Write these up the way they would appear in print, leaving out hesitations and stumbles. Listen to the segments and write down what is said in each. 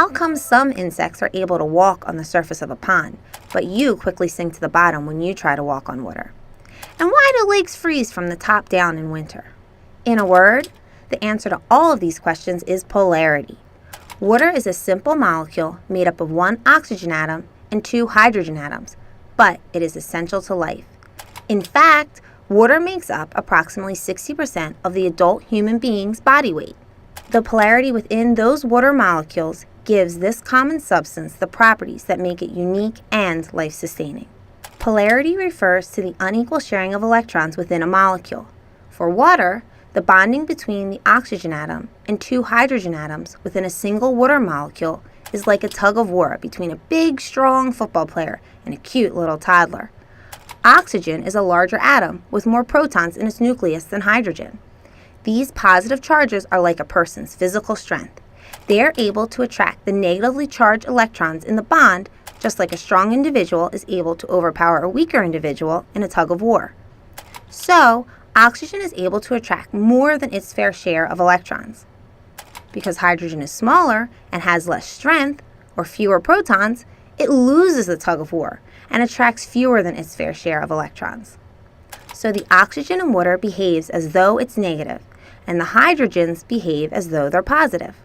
How come some insects are able to walk on the surface of a pond, but you quickly sink to the bottom when you try to walk on water? And why do lakes freeze from the top down in winter? In a word, the answer to all of these questions is polarity. Water is a simple molecule made up of one oxygen atom and two hydrogen atoms, but it is essential to life. In fact, water makes up approximately 60% of the adult human being's body weight. The polarity within those water molecules gives this common substance the properties that make it unique and life-sustaining. Polarity refers to the unequal sharing of electrons within a molecule. For water, the bonding between the oxygen atom and two hydrogen atoms within a single water molecule is like a tug of war between a big, strong football player and a cute little toddler. Oxygen is a larger atom with more protons in its nucleus than hydrogen. These positive charges are like a person's physical strength. They are able to attract the negatively charged electrons in the bond, just like a strong individual is able to overpower a weaker individual in a tug of war. So, oxygen is able to attract more than its fair share of electrons. Because hydrogen is smaller and has less strength, or fewer protons, it loses the tug of war and attracts fewer than its fair share of electrons. So the oxygen in water behaves as though it's negative, and the hydrogens behave as though they're positive.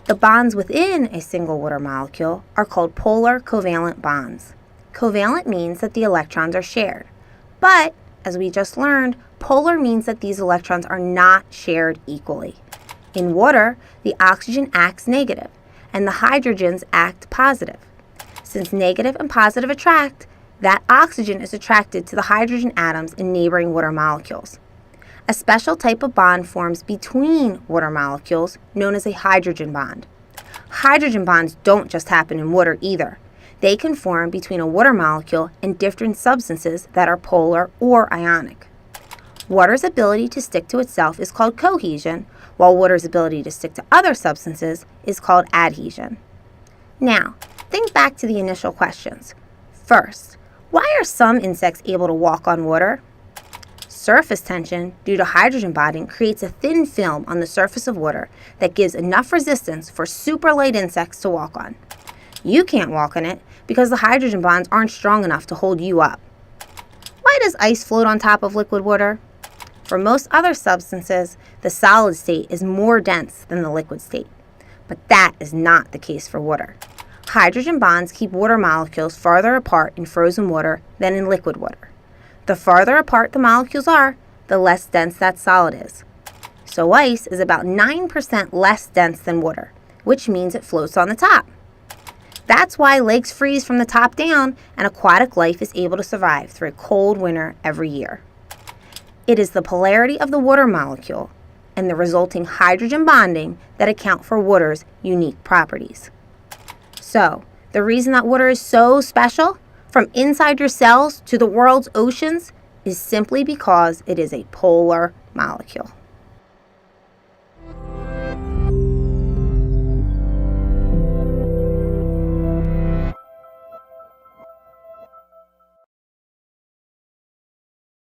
The bonds within a single water molecule are called polar covalent bonds. Covalent means that the electrons are shared. But, as we just learned, polar means that these electrons are not shared equally. In water, the oxygen acts negative, and the hydrogens act positive. Since negative and positive attract, that oxygen is attracted to the hydrogen atoms in neighboring water molecules. A special type of bond forms between water molecules known as a hydrogen bond. Hydrogen bonds don't just happen in water either. They can form between a water molecule and different substances that are polar or ionic. Water's ability to stick to itself is called cohesion, while water's ability to stick to other substances is called adhesion. Now, think back to the initial questions. First, why are some insects able to walk on water? Surface tension due to hydrogen bonding creates a thin film on the surface of water that gives enough resistance for super light insects to walk on. You can't walk on it because the hydrogen bonds aren't strong enough to hold you up. Why does ice float on top of liquid water? For most other substances, the solid state is more dense than the liquid state. But that is not the case for water. Hydrogen bonds keep water molecules farther apart in frozen water than in liquid water. The farther apart the molecules are, the less dense that solid is. So ice is about 9% less dense than water, which means it floats on the top. That's why lakes freeze from the top down and aquatic life is able to survive through a cold winter every year. It is the polarity of the water molecule and the resulting hydrogen bonding that account for water's unique properties. So, the reason that water is so special, from inside your cells to the world's oceans, is simply because it is a polar molecule.